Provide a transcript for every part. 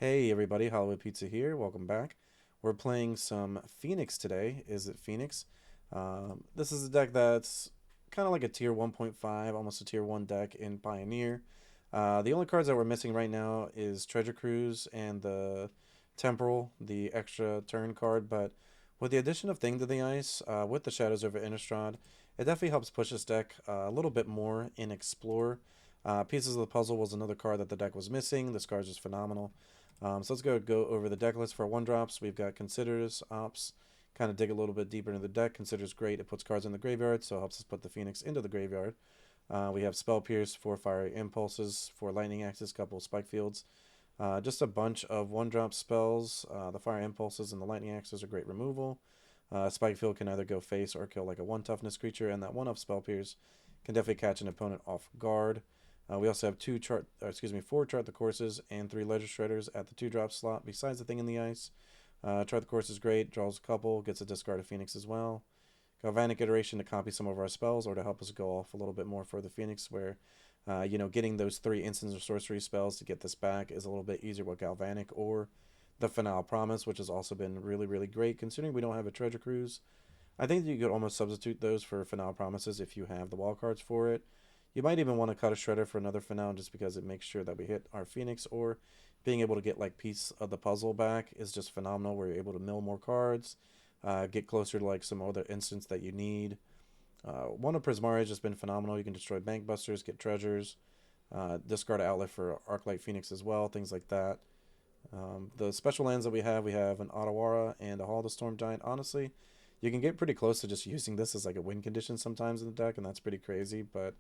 Hey everybody, Hollywoodpizza here. Welcome back. We're playing some Phoenix today. Izzet Phoenix? This is a deck that's kind of like a tier 1.5, almost a tier 1 deck in Pioneer. The only cards that we're missing right now is Treasure Cruise and the Temporal, the extra turn card. But with the addition of Thing to the Ice, with the Shadows over Innistrad, it definitely helps push this deck a little bit more in Explore. Pieces of the Puzzle was another card that the deck was missing. This card is just phenomenal. So let's go over the deck list for one drops. We've got Considers, Ops, kind of dig a little bit deeper into the deck. Considers great. It puts cards in the graveyard, so it helps us put the Phoenix into the graveyard. We have Spell Pierce, 4 Fiery Impulses, 4 Lightning Axes, couple Spike Fields. Just a bunch of one-drop spells. The Fire Impulses and the Lightning Axes are great removal. Spike Field can either go face or kill like a 1 toughness creature, and that 1-up Spell Pierce can definitely catch an opponent off guard. We also have 4 Chart the Courses and 3 Ledger Shredders at the 2-drop slot besides the Thing in the Ice. Chart the Course is great, draws a couple, gets a discard of Phoenix as well. Galvanic Iteration to copy some of our spells or to help us go off a little bit more for the Phoenix where, getting those 3 instants or sorcery spells to get this back is a little bit easier with Galvanic or the Finale Promise, which has also been really, really great considering we don't have a Treasure Cruise. I think you could almost substitute those for Finale Promises if you have the wall cards for it. You might even want to cut a Shredder for another Finale just because it makes sure that we hit our Phoenix, or being able to get like piece of the puzzle back is just phenomenal where you're able to mill more cards, get closer to like some other instance that you need. One of Prismari has just been phenomenal. You can destroy Bank Busters, get treasures, discard an outlet for Arclight Phoenix as well, things like that. The special lands that we have an Otawara and a Hall of the Storm Giant. Honestly, you can get pretty close to just using this as like a win condition sometimes in the deck, and that's pretty crazy, but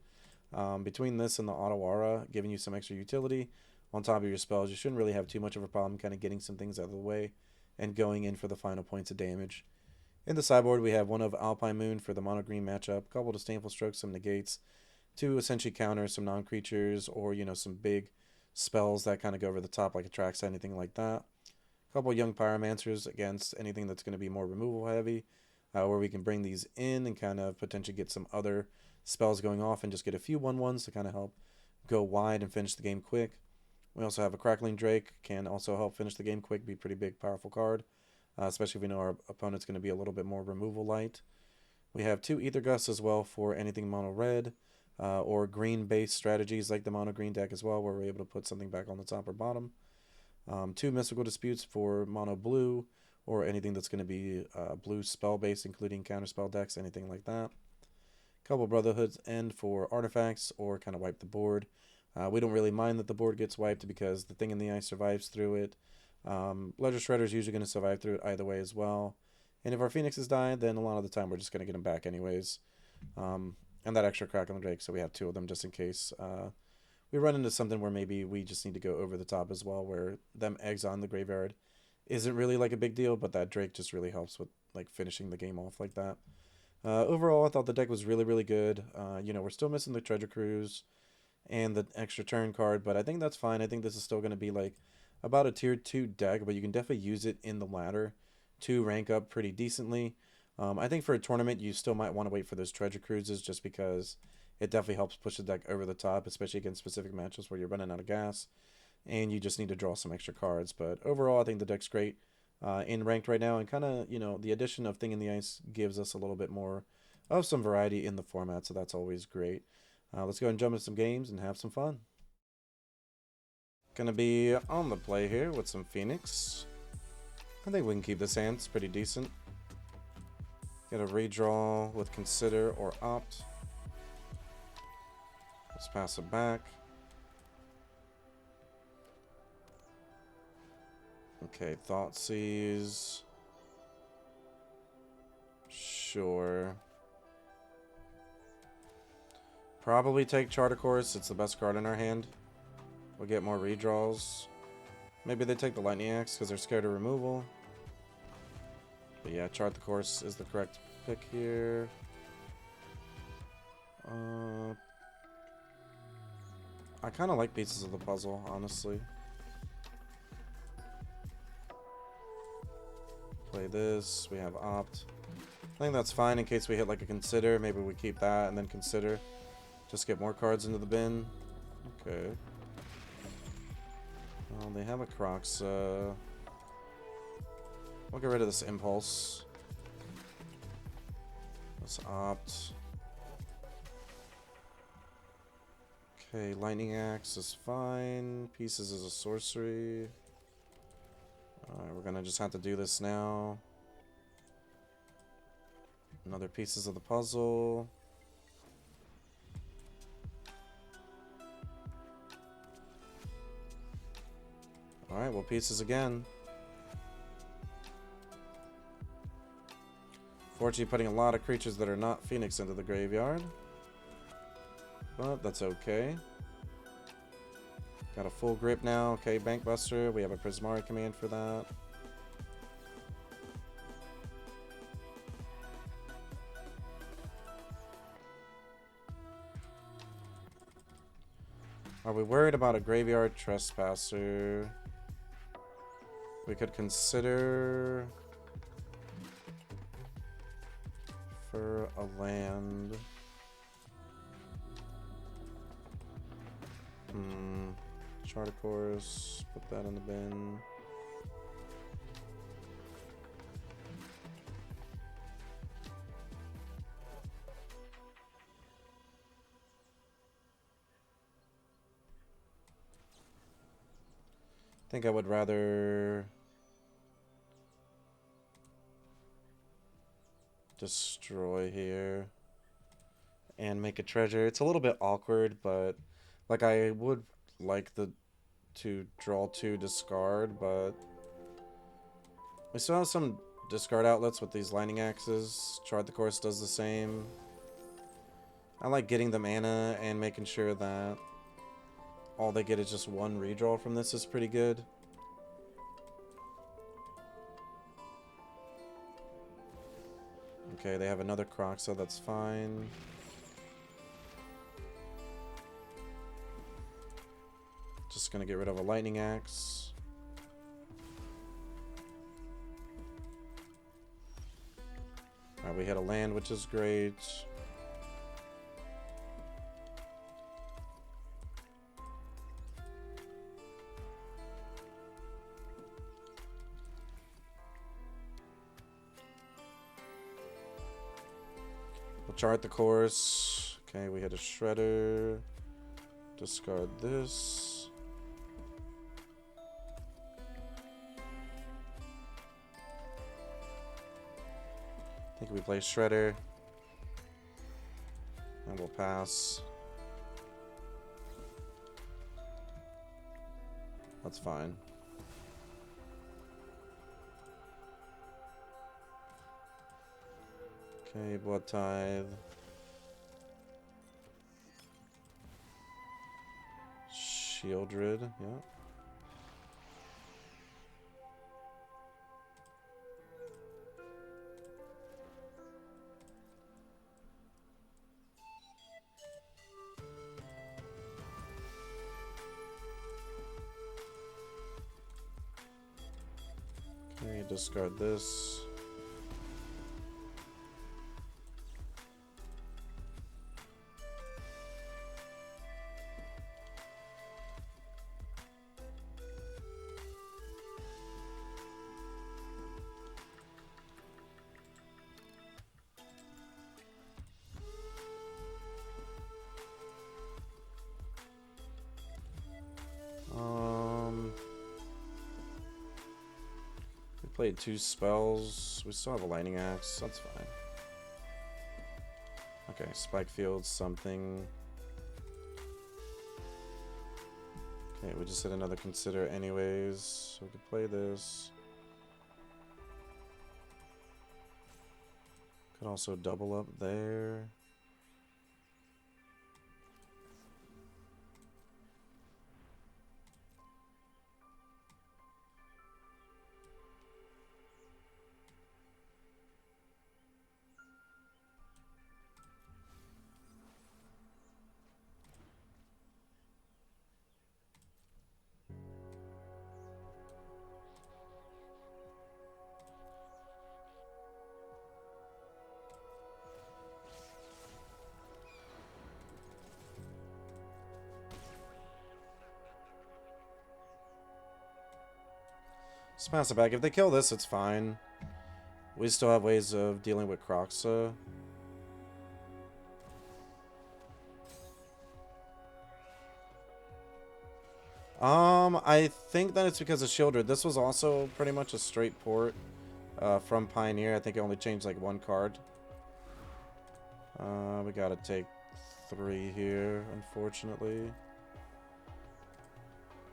between this and the Otawara giving you some extra utility on top of your spells, you shouldn't really have too much of a problem kind of getting some things out of the way and going in for the final points of damage. In the sideboard, we have one of Alpine Moon for the mono green matchup, a couple Disdainful Strokes, some negates, to essentially counter some non-creatures or, some big spells that kind of go over the top like Attracts, anything like that. A couple Young Pyromancers against anything that's going to be more removal heavy, where we can bring these in and kind of potentially get some other spells going off and just get a few 1/1s to kind of help go wide and finish the game quick. We also have a Crackling Drake, can also help finish the game quick, be a pretty big, powerful card, especially if we know our opponent's going to be a little bit more removal light. We have 2 Ether Gusts as well for anything mono red or green based strategies like the mono green deck as well, where we're able to put something back on the top or bottom. 2 Mystical Disputes for mono blue or anything that's going to be blue spell based, including counterspell decks, anything like that. Couple Brotherhood's End for artifacts or kind of wipe the board. We don't really mind that the board gets wiped because the Thing in the Ice survives through it. Ledger Shredder is usually going to survive through it either way as well. And if our Phoenixes die, then a lot of the time we're just going to get them back anyways. And that extra Crackling Drake, so we have 2 of them just in case we run into something where maybe we just need to go over the top as well, where them eggs on the graveyard isn't really like a big deal, but that Drake just really helps with like finishing the game off like that. Overall, I thought the deck was really, really good. We're still missing the Treasure Cruise and the extra turn card, but I think that's fine. I think this is still going to be like about a tier 2 deck, but you can definitely use it in the ladder to rank up pretty decently. I think for a tournament, you still might want to wait for those Treasure Cruises just because it definitely helps push the deck over the top, especially against specific matchups where you're running out of gas and you just need to draw some extra cards. But overall, I think the deck's great. In ranked right now, and kind of the addition of Thing in the Ice gives us a little bit more of some variety in the format, so that's always great. Let's go and jump into some games and have some fun. Gonna be on the play here with some Phoenix. I think we can keep this hand, it's pretty decent. Get a redraw with Consider or Opt. Let's pass it back. Okay, Thoughtseize. Sure. Probably take Charter Course. It's the best card in our hand. We'll get more redraws. Maybe they take the Lightning Axe because they're scared of removal. But yeah, Chart the Course is the correct pick here. I kind of like Pieces of the Puzzle, honestly. Play this. We have Opt. I think that's fine in case we hit like a Consider. Maybe we keep that and then Consider. Just get more cards into the bin. Okay. Oh, they have a Crocs. We'll get rid of this Impulse. Let's opt. Okay, Lightning Axe is fine. Pieces is a sorcery. Alright, we're gonna just have to do this now. Another pieces of the puzzle. Alright, well, pieces again. Fortunately, putting a lot of creatures that are not Phoenix into the graveyard. But that's okay. Got a full grip now. Okay, Bankbuster. We have a Prismari command for that. Are we worried about a Graveyard Trespasser? We could consider for a land. Chart of course, put that in the bin. I think I would rather destroy here and make a treasure. It's a little bit awkward, but like I would like to draw 2, discard, but we still have some discard outlets with these Lightning Axes. Chart the Course does the same. I like getting the mana and making sure that all they get is just 1 redraw from this is pretty good. Okay, they have another Croc, so that's fine. Just gonna get rid of a Lightning Axe. Alright, we hit a land, which is great. We'll chart the course. Okay, we hit a Shredder. Discard this. I think we play Shredder. And we'll pass. That's fine. Okay, Blood Tithe. Shieldred, yeah. Okay, discard this. We played 2 spells. We still have a Lightning Axe. That's fine. Okay, Spike Field, something. Okay, we just hit another Consider anyways, so we could play this. Could also double up there. Just pass it back. If they kill this, it's fine. We still have ways of dealing with Croxa. I think that it's because of Shieldred. This was also pretty much a straight port from Pioneer. I think it only changed like one card. We gotta take 3 here, unfortunately.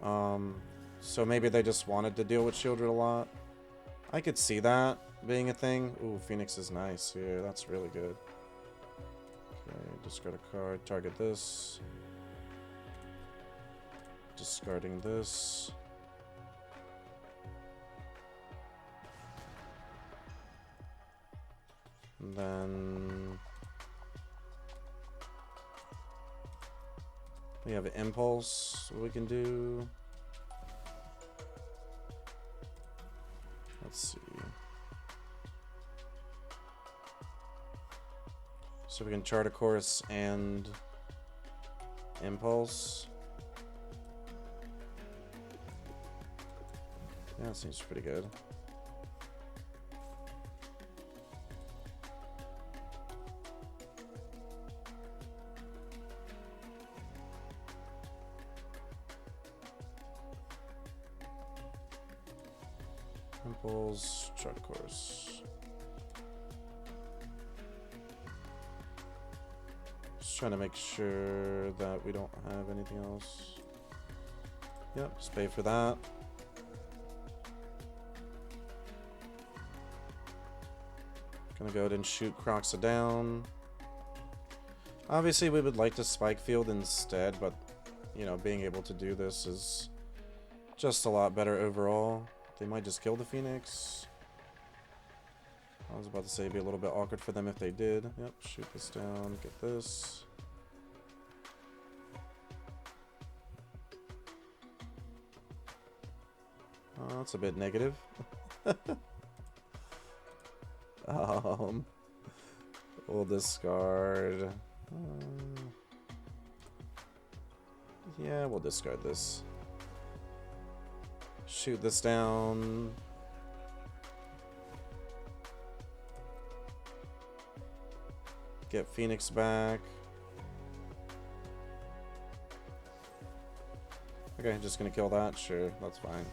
So maybe they just wanted to deal with Shieldred a lot. I could see that being a thing. Ooh, Phoenix is nice here. That's really good. Okay, discard a card. Target this. Discarding this. And then we have an Impulse we can do. Let's see. So we can Chart a Course and Impulse. Yeah, that seems pretty good. Impulse, Chart a Course. Just trying to make sure that we don't have anything else. Yep, just pay for that. Gonna go ahead and shoot Croxa down. Obviously, we would like to Spike Field instead, but, you know, being able to do this is just a lot better overall. They might just kill the Phoenix. I was about to say it'd be a little bit awkward for them if they did. Yep, shoot this down, get this. That's a bit negative. We'll discard. Yeah, we'll discard this. Shoot this down. Get Phoenix back. Okay, just gonna kill that. Sure, that's fine.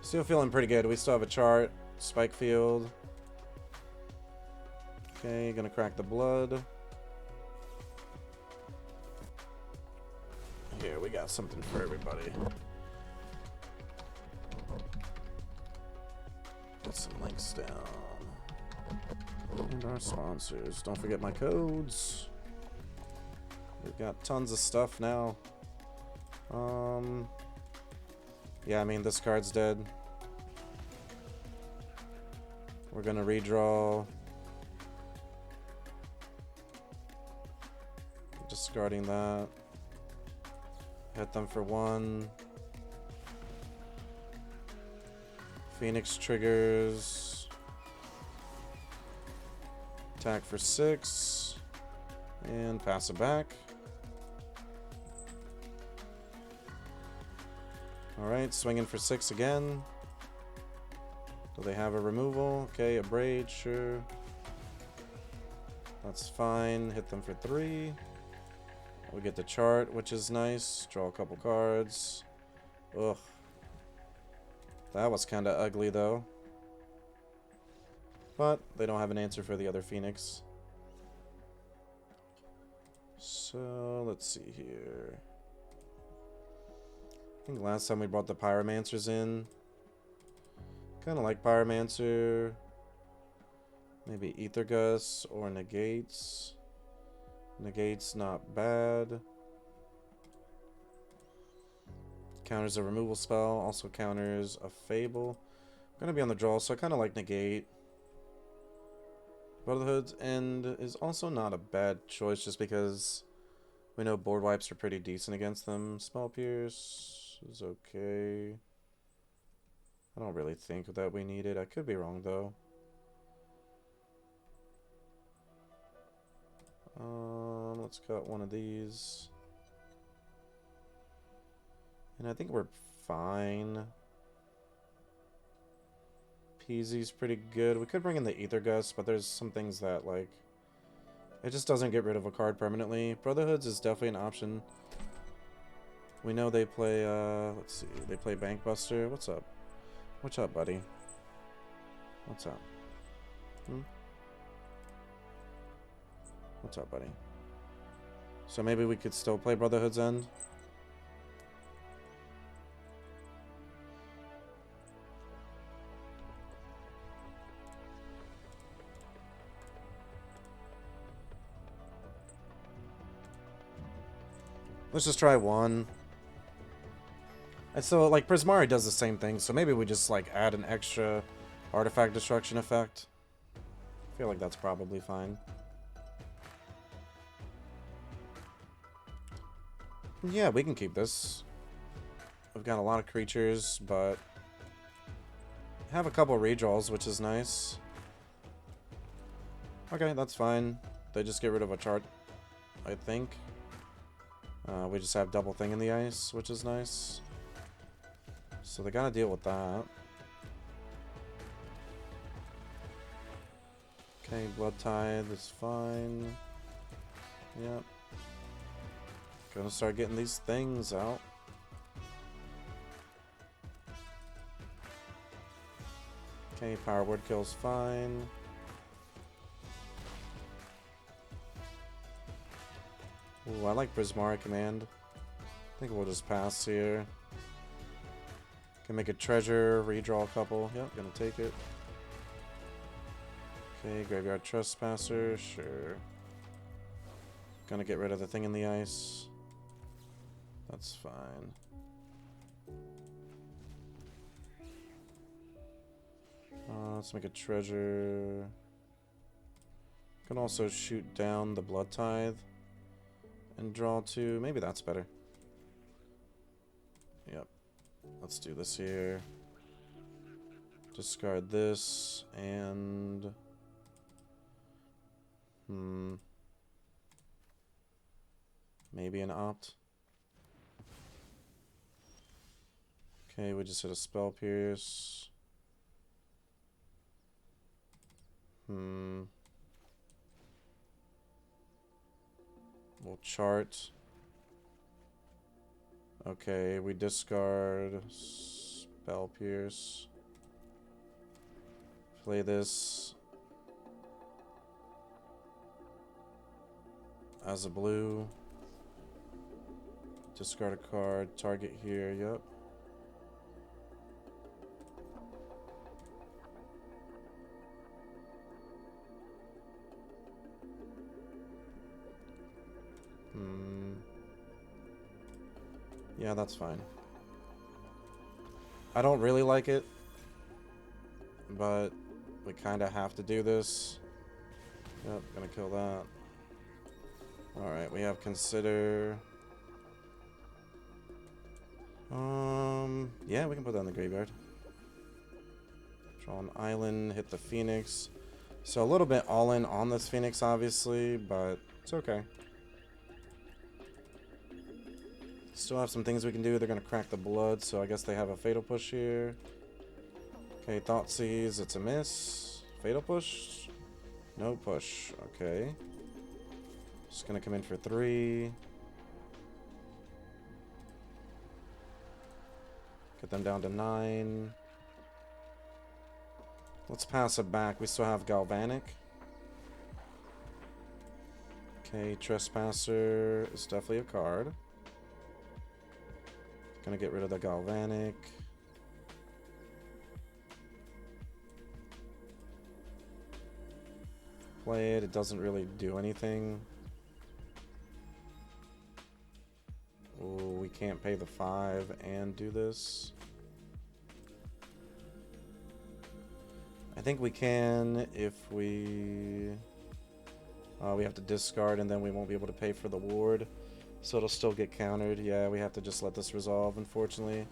Still feeling pretty good. We still have a chart. Spike Field. Okay, gonna crack the blood. Here, we got something for everybody. Get some links down. And our sponsors. Don't forget my codes. We've got tons of stuff now. Yeah, I mean, this card's dead. We're gonna redraw. Discarding that. Hit them for 1. Phoenix triggers. Attack for 6. And pass it back. Alright, swinging for 6 again. Do they have a removal? Okay, a braid, sure. That's fine. Hit them for 3. We get the chart, which is nice. Draw a couple cards. Ugh. That was kind of ugly, though. But they don't have an answer for the other Phoenix. So, let's see here. I think last time we brought the Pyromancers in. Kind of like Pyromancer. Maybe Ether Gust or Negates. Negates not bad. Counters a removal spell. Also counters a Fable. I'm going to be on the draw, so I kind of like Negate. Brotherhood's End is also not a bad choice just because we know board wipes are pretty decent against them. Spell Pierce is okay. I don't really think that we need it. I could be wrong, though. Let's cut one of these. And I think we're fine. Peasy's pretty good. We could bring in the Ether Gust, but there's some things that, like, it just doesn't get rid of a card permanently. Brotherhoods is definitely an option. We know they play, let's see, they play Bankbuster. What's up? What's up, buddy? What's up? What's up, buddy? So maybe we could still play Brotherhood's End? Let's just try one. And so, like, Prismari does the same thing, so maybe we just, like, add an extra artifact destruction effect. I feel like that's probably fine. Yeah, we can keep this. We've got a lot of creatures, but have a couple redraws, which is nice. Okay, that's fine. They just get rid of a chart, I think. We just have double thing in the ice, which is nice. So they gotta deal with that. Okay, Blood Tithe is fine. Yep. Gonna start getting these things out. Okay, Power Word Kill's fine. Ooh, I like Prismari Command. I think we'll just pass here. Can make a treasure, redraw a couple. Yep, gonna take it. Okay, Graveyard Trespasser, sure. Gonna get rid of the thing in the ice. That's fine. Let's make a treasure. Can also shoot down the Blood Tithe and draw two. Maybe that's better. Yep. Let's do this here. Discard this and maybe an opt. Okay, we just hit a Spell Pierce. We'll chart. Okay, we discard Spell Pierce. Play this as a blue. Discard a card. Target here. Yep. Yeah, that's fine. I don't really like it, but we kind of have to do this. Yep, gonna kill that. Alright, we have Consider. Yeah, we can put that in the graveyard. Draw an island, hit the Phoenix. So a little bit all in on this Phoenix, obviously, but it's okay. Still have some things we can do. They're going to crack the blood, so I guess they have a Fatal Push here. Okay, Thoughtseize, it's a miss. Fatal Push? No push. Okay. Just going to come in for 3. Get them down to 9. Let's pass it back. We still have Galvanic. Okay, Trespasser is definitely a card. Gonna get rid of the Galvanic. Play it. It doesn't really do anything. Oh, we can't pay the 5 and do this. I think we can if we have to discard and then we won't be able to pay for the ward. So it'll still get countered. Yeah, we have to just let this resolve, unfortunately.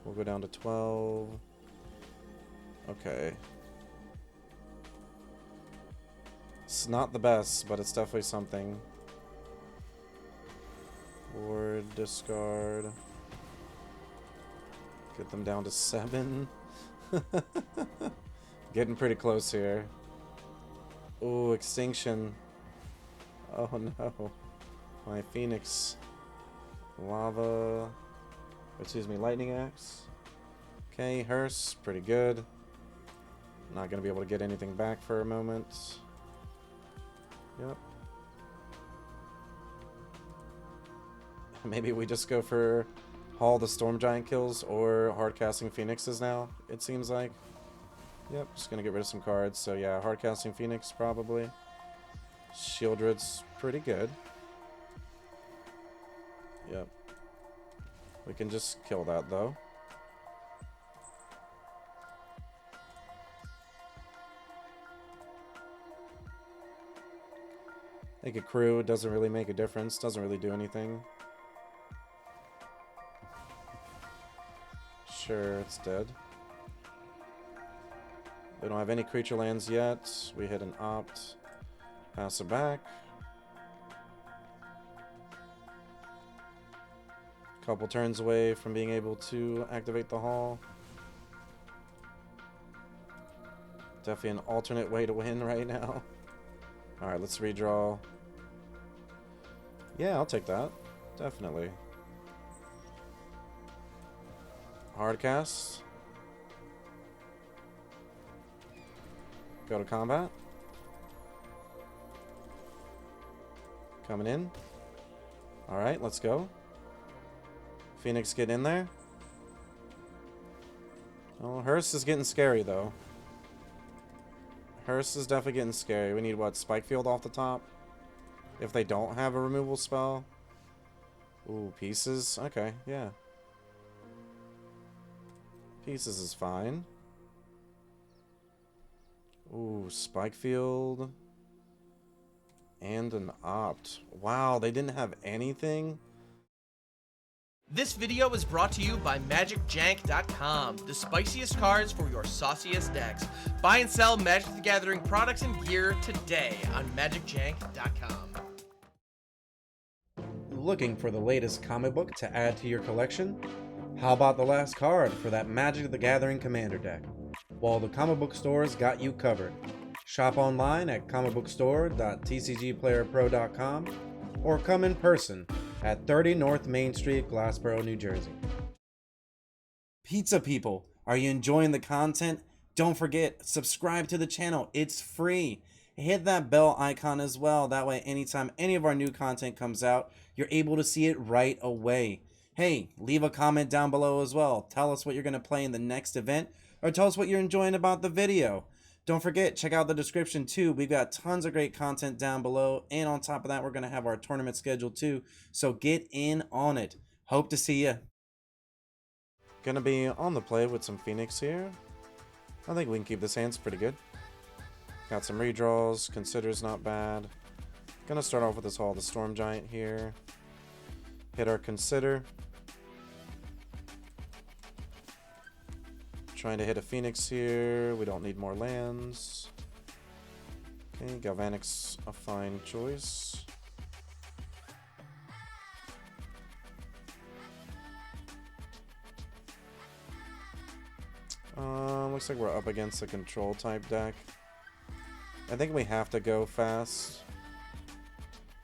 We'll go down to 12. Okay. It's not the best, but it's definitely something. Ward, discard. Get them down to 7. Getting pretty close here. Ooh, extinction. Oh no. My Phoenix. Lava. Excuse me, lightning axe. Okay, hearse, pretty good. Not gonna be able to get anything back for a moment. Yep. Maybe we just go for all the storm giant kills or hard casting phoenixes now, it seems like. Yep, just gonna get rid of some cards. So yeah, hard casting phoenix probably. Shieldred's pretty good. Yep. We can just kill that though. Make a crew, doesn't really make a difference, doesn't really do anything. Sure, it's dead. We don't have any creature lands yet. We hit an opt. Pass it back. Couple turns away from being able to activate the hall. Definitely an alternate way to win right now. Alright, let's redraw. Yeah, I'll take that. Definitely. Hard cast. Go to combat. Coming in. Alright, let's go. Phoenix, get in there. Oh, Hearse is getting scary, though. Hearse is definitely getting scary. We need, what, Spike Field off the top? If they don't have a removal spell. Ooh, Pieces. Okay, yeah. Pieces is fine. Ooh, Spike Field. And an Opt. Wow, they didn't have anything? This video is brought to you by MagicJank.com, the spiciest cards for your sauciest decks. Buy and sell Magic the Gathering products and gear today on MagicJank.com. Looking for the latest comic book to add to your collection? How about the last card for that Magic the Gathering Commander deck? Well, the comic book stores got you covered. Shop online at comicbookstore.tcgplayerpro.com or come in person at 30 North Main Street, Glassboro, New Jersey. Pizza people, are you enjoying the content? Don't forget, subscribe to the channel. It's free. Hit that bell icon as well. That way, anytime any of our new content comes out, you're able to see it right away. Hey, leave a comment down below as well. Tell us what you're going to play in the next event, or tell us what you're enjoying about the video. Don't forget, check out the description too. We've got tons of great content down below. And on top of that, we're going to have our tournament schedule too. So get in on it. Hope to see you. Gonna be on the play with some Phoenix here. I think we can keep this hands pretty good. Got some redraws. Consider's not bad. Gonna start off with this Hall of the Storm Giant here. Hit our Consider. Trying to hit a Phoenix here. We don't need more lands. Okay, Galvanic's a fine choice. Looks like we're up against a control type deck. I think we have to go fast.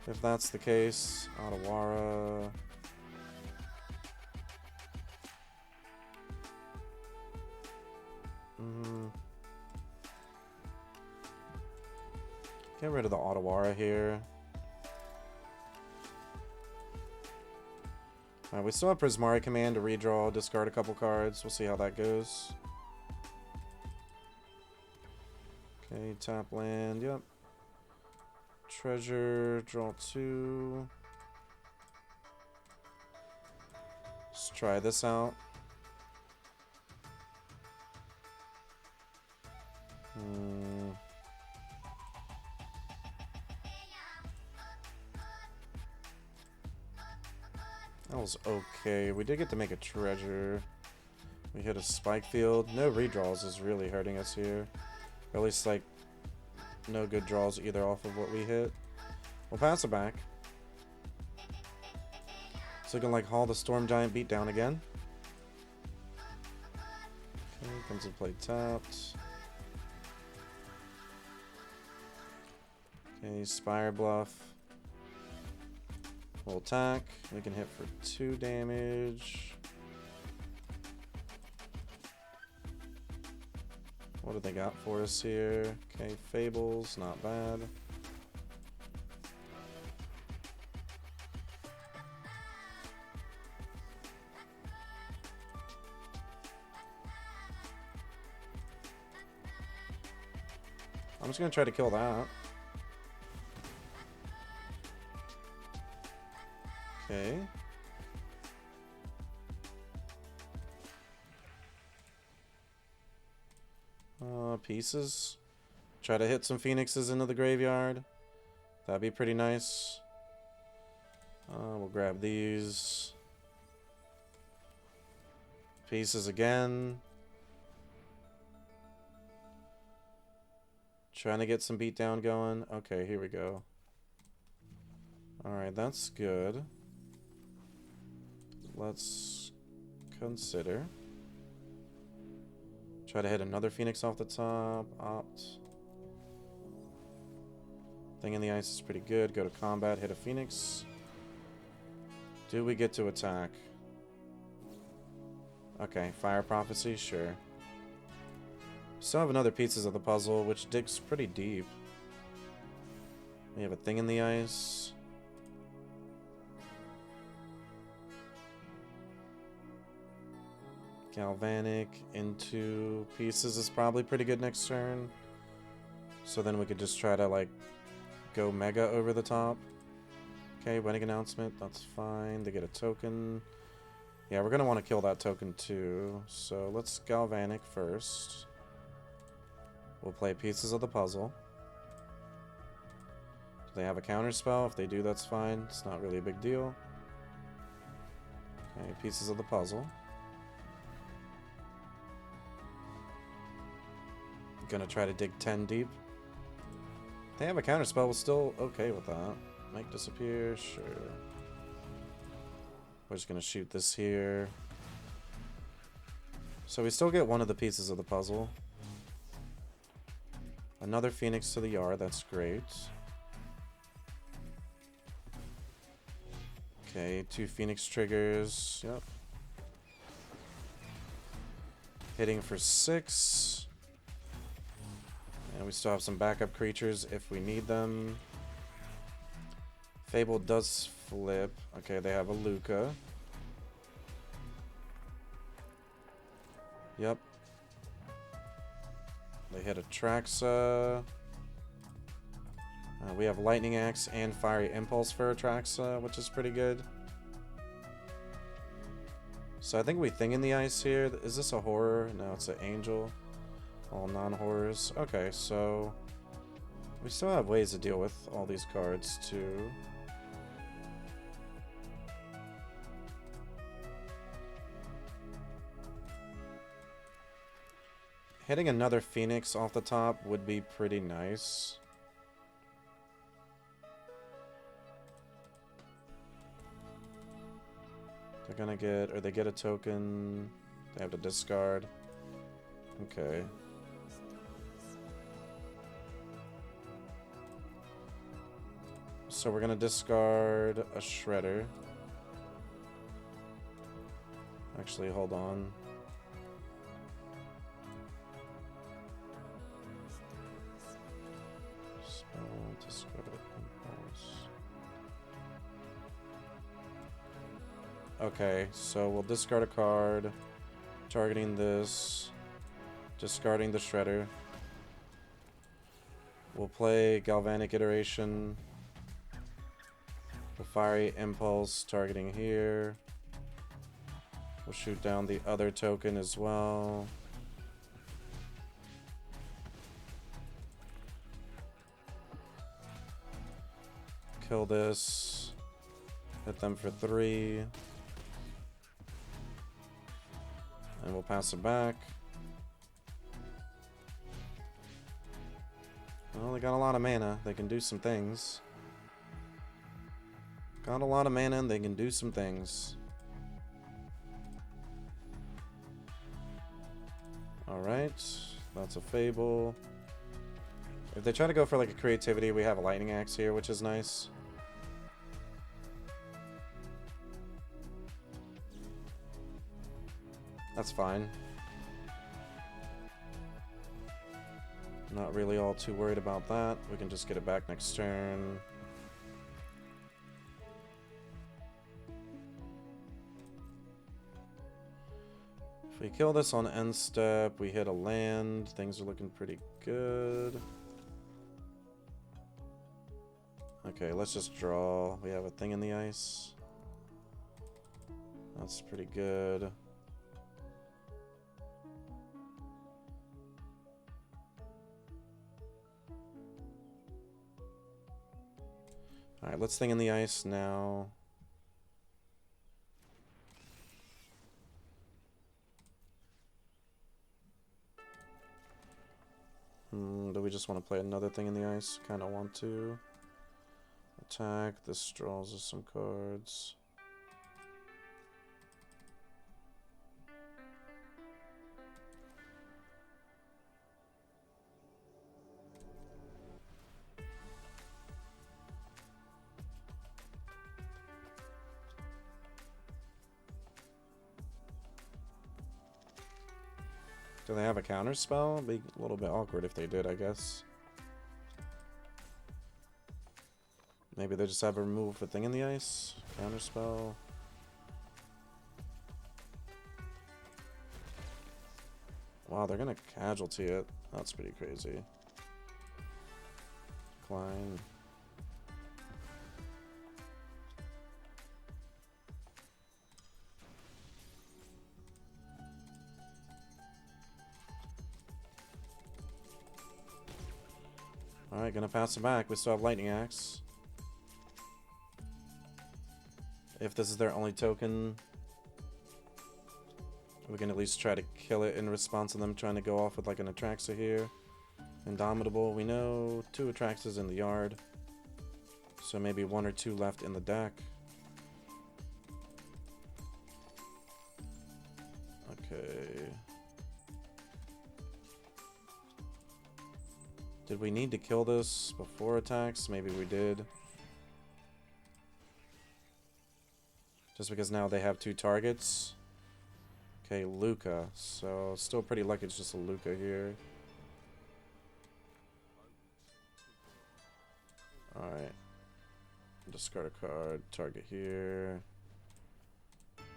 If that's the case, Otawara. Get rid of the Otawara here. Alright, we still have Prismari Command to redraw, discard a couple cards. We'll see how that goes. Okay, tap land, yep. Treasure, draw 2. Let's try this out. That was okay. We did get to make a treasure. We hit a Spike Field. No redraws is really hurting us here. Or at least, like, no good draws either off of what we hit. We'll pass it back. It's looking like Hall the Storm Giant beat down again. Comes and play tapped. Okay, Spire Bluff. We'll attack. We can hit for 2 damage. What do they got for us here? Okay, Fables, not bad. I'm just gonna try to kill that. Okay. Pieces. Try to hit some phoenixes into the graveyard. That'd be pretty nice. We'll grab these. Pieces again. Trying to get some beatdown going. Okay, here we go. Alright, that's good. Let's consider. Try to hit another Phoenix off the top. Opt. Thing in the ice is pretty good. Go to combat, hit a Phoenix. Do we get to attack? Okay, Fire Prophecy, sure. Still have another pieces of the puzzle, which digs pretty deep. We have a thing in the ice. Galvanic into pieces is probably pretty good next turn. So then we could just try to, like, go Mega over the top. Okay, wedding announcement, that's fine. They get a token. Yeah, we're going to want to kill that token too. So let's Galvanic first. We'll play pieces of the puzzle. Do they have a counter spell? If they do, that's fine. It's not really a big deal. Okay, pieces of the puzzle. Gonna try to dig 10 deep. They have a counter spell, we're still okay with that. Make disappear, sure. We're just gonna shoot this here. So we still get one of the pieces of the puzzle. Another Phoenix to the yard, that's great. Okay, 2 Phoenix triggers, yep. Hitting for 6. And we still have some backup creatures if we need them. Fable does flip. Okay, they have a Luca. Yep. They hit a Traxa. We have Lightning Axe and Fiery Impulse for Atraxa, which is pretty good. So I think we Thing in the Ice here. Is this a horror? No, it's an angel. All non-horrors. Okay, so we still have ways to deal with all these cards too. Hitting another Phoenix off the top would be pretty nice. They're gonna get, or they get a token. They have to discard. Okay. So we're gonna discard a Shredder. Actually, hold on. Spell, discard, impulse. Okay, so we'll discard a card, targeting this, discarding the Shredder. We'll play Galvanic Iteration. The Fiery Impulse targeting here. We'll shoot down the other token as well. Kill this. Hit them for 3. And we'll pass it back. Well, they got a lot of mana. They can do some things. Got a lot of mana and they can do some things. Alright, that's a Fable. If they try to go for like a creativity, we have a Lightning Axe here, which is nice. That's fine. Not really all too worried about that. We can just get it back next turn. If we kill this on end step, we hit a land. Things are looking pretty good. Okay, let's just draw. We have a thing in the ice. That's pretty good. Alright, let's thing in the ice now. Do we just want to play another thing in the ice? Kind of want to. Attack. This draws us some cards. Do they have a counter spell? It'd be a little bit awkward if they did, I guess. Maybe they just have a remove a thing in the ice. Counter spell. Wow, they're gonna casualty it. That's pretty crazy. Decline. Alright, gonna pass it back. We still have Lightning Axe. If this is their only token, we can at least try to kill it in response to them trying to go off with like an Atraxa here. Indomitable. We know 2 Atraxas in the yard. So maybe 1 or 2 left in the deck. Okay. Did we need to kill this before attacks? Maybe we did. Just because now they have 2 targets. Okay, Luca. So, still pretty lucky it's just a Luca here. Alright. Discard a card. Target here.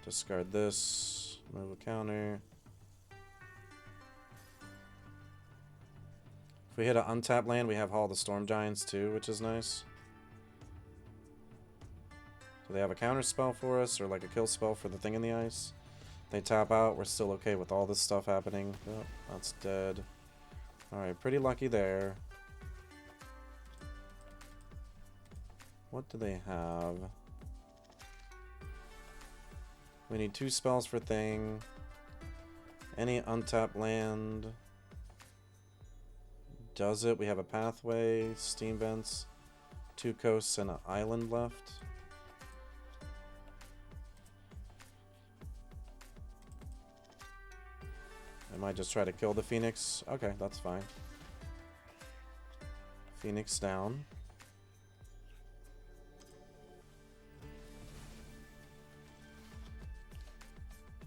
Discard this. Move a counter. If we hit an untapped land, we have Hall of the Storm Giants too, which is nice. Do they have a counter spell for us, or like a kill spell for the thing in the ice? They tap out, we're still okay with all this stuff happening. Oh, that's dead. Alright, pretty lucky there. What do they have? We need 2 spells for thing. Any untapped land. Does it? We have a pathway, steam vents, 2 coasts, and an island left. I might just try to kill the Phoenix. Okay, that's fine. Phoenix down.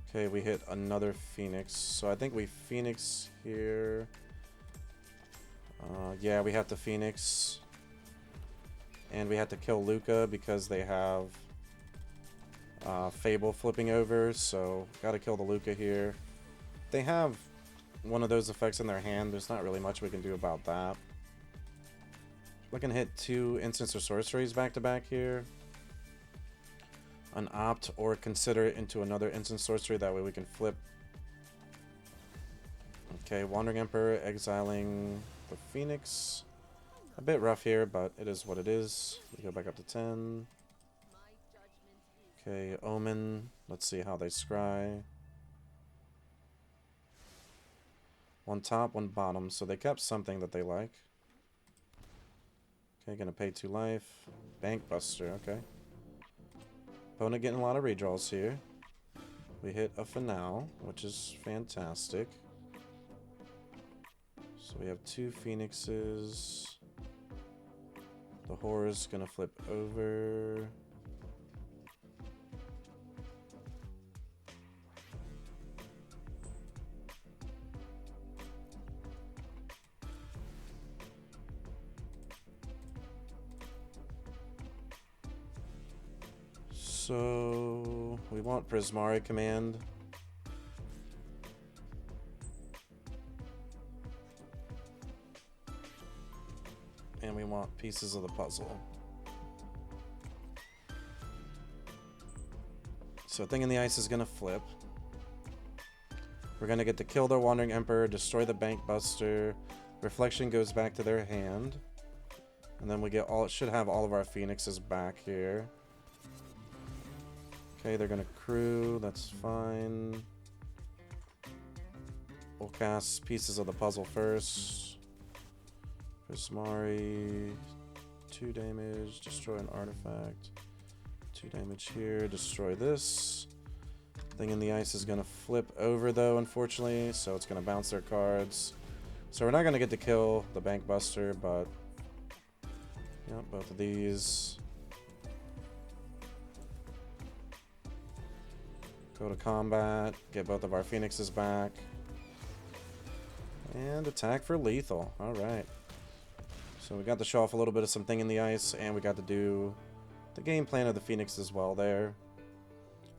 Okay, we hit another Phoenix. So I think we Phoenix here. Yeah, we have to Phoenix. And we had to kill Luca because they have Fable flipping over. So, gotta kill the Luca here. They have one of those effects in their hand. There's not really much we can do about that. We can hit 2 instants or sorceries back to back here. An opt or consider it into another instant sorcery. That way we can flip. Okay, Wandering Emperor exiling the Phoenix. A bit rough here, but it is what it is. We go back up to 10. Okay, Omen. Let's see how they scry. 1 top, 1 bottom. So they kept something that they like. Okay, gonna pay 2 life. Bank Buster, okay. Opponent getting a lot of redraws here. We hit a Finale, which is fantastic. So we have 2 Phoenixes. The Horror's gonna flip over. So we want Prismari command. And we want pieces of the puzzle. So Thing in the Ice is going to flip. We're going to get to kill their Wandering Emperor, destroy the Bank Buster. Reflection goes back to their hand. And then we get should have all of our Phoenixes back here. Okay, they're going to crew. That's fine. We'll cast pieces of the puzzle first. Prismari, 2 damage, destroy an artifact. 2 damage here, destroy this. Thing in the Ice is going to flip over though, unfortunately, so it's going to bounce their cards. So we're not going to get to kill the Bank Buster, but yeah, both of these. Go to combat, get both of our Phoenixes back. And attack for lethal. Alright. So we got to show off a little bit of something in the Ice, and we got to do the game plan of the Phoenix as well there.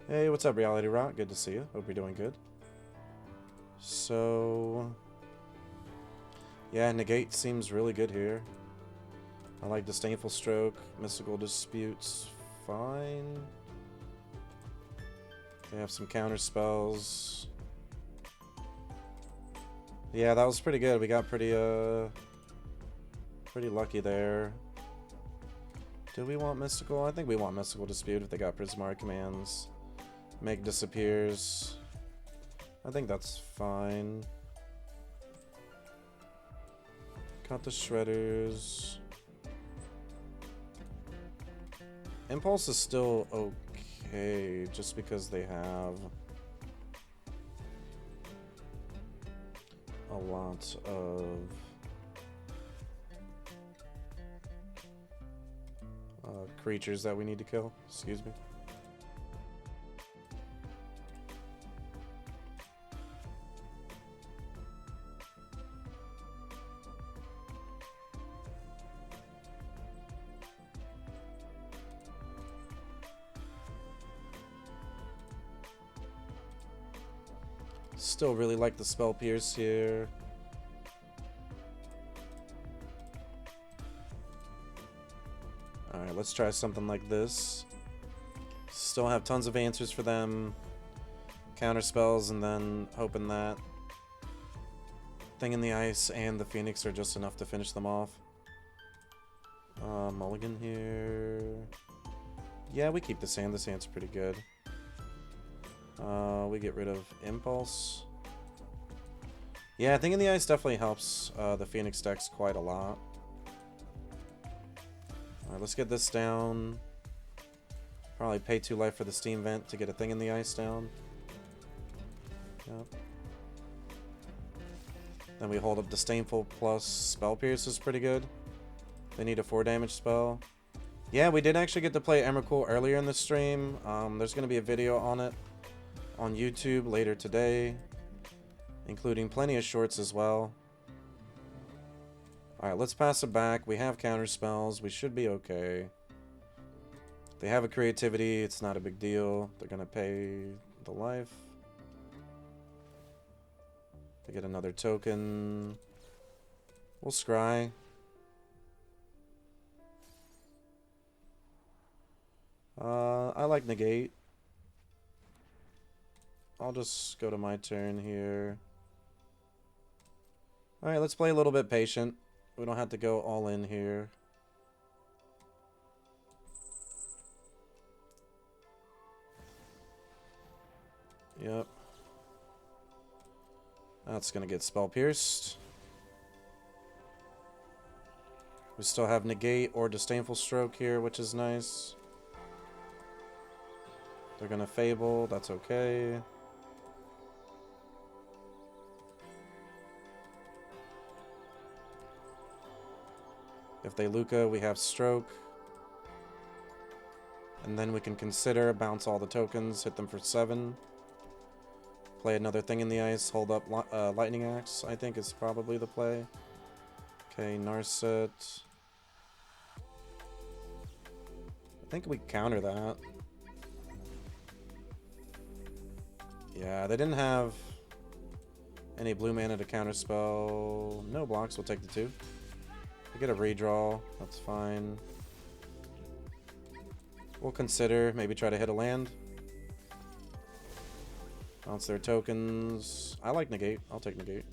Hey, what's up, Reality Rock? Good to see you. Hope you're doing good. So, yeah, Negate seems really good here. I like Disdainful Stroke, Mystical Disputes, fine. They have some counter spells. Yeah, that was pretty good. We got pretty lucky there. Do we want Mystical? I think we want Mystical Dispute if they got Prismari commands. Make disappears. I think that's fine. Cut the Shredders. Impulse is still okay, just because they have a lot of creatures that we need to kill. Excuse me. Still really like the Spell Pierce here. Alright, let's try something like this. Still have tons of answers for them. Counter spells, and then hoping that Thing in the Ice and the Phoenix are just enough to finish them off. Mulligan here. Yeah, we keep the Sand. The Sand's pretty good. We get rid of Impulse. Yeah, Thing in the Ice definitely helps the Phoenix decks quite a lot. Alright, let's get this down. Probably pay 2 life for the Steam Vent to get a Thing in the Ice down. Yep. Then we hold up Disdainful plus Spell Pierce is pretty good. They need a 4 damage spell. Yeah, we did actually get to play Emrakul earlier in the stream. There's going to be a video on it on YouTube later today, including plenty of shorts as well. Alright, let's pass it back. We have counter spells. We should be okay. They have a creativity. It's not a big deal. They're going to pay the life. They get another token. We'll scry. I like negate. I'll just go to my turn here. Alright, let's play a little bit patient. We don't have to go all in here. Yep. That's gonna get Spell Pierced. We still have Negate or Disdainful Stroke here, which is nice. They're gonna Fable, that's okay. If they Luca, we have Stroke. And then we can consider, bounce all the tokens, hit them for 7. Play another thing in the ice, hold up Lightning Axe, I think is probably the play. Okay, Narset. I think we counter that. Yeah, they didn't have any blue mana to counterspell. No blocks, we'll take the 2. We get a redraw, that's fine. We'll consider, maybe try to hit a land. Bounce their tokens. I like negate, I'll take negate.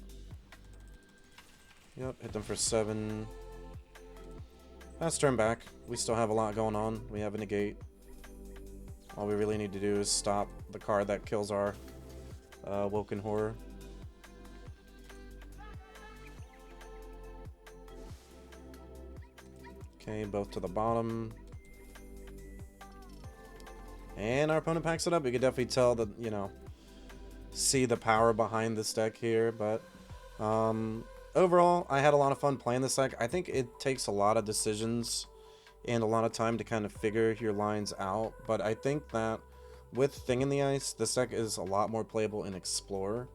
Yep, hit them for 7. Let's turn back. We still have a lot going on. We have a negate. All we really need to do is stop the card that kills our Woken Horror. Okay, both to the bottom. And our opponent packs it up. You can definitely tell that, you know, see the power behind this deck here. But overall, I had a lot of fun playing this deck. I think it takes a lot of decisions and a lot of time to kind of figure your lines out. But I think that with Thing in the Ice, this deck is a lot more playable in Explorer.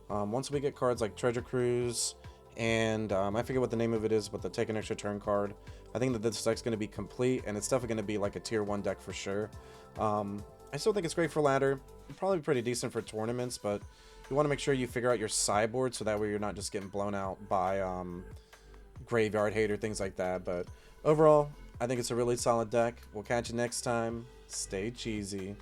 Once we get cards like Treasure Cruise and I forget what the name of it is, but the Take an Extra Turn card, I think that this deck's going to be complete, and it's definitely going to be like a tier 1 deck for sure. I still think it's great for ladder, probably pretty decent for tournaments, but you want to make sure you figure out your sideboard so that way you're not just getting blown out by Graveyard Hate or things like that. But overall, I think it's a really solid deck. We'll catch you next time. Stay cheesy.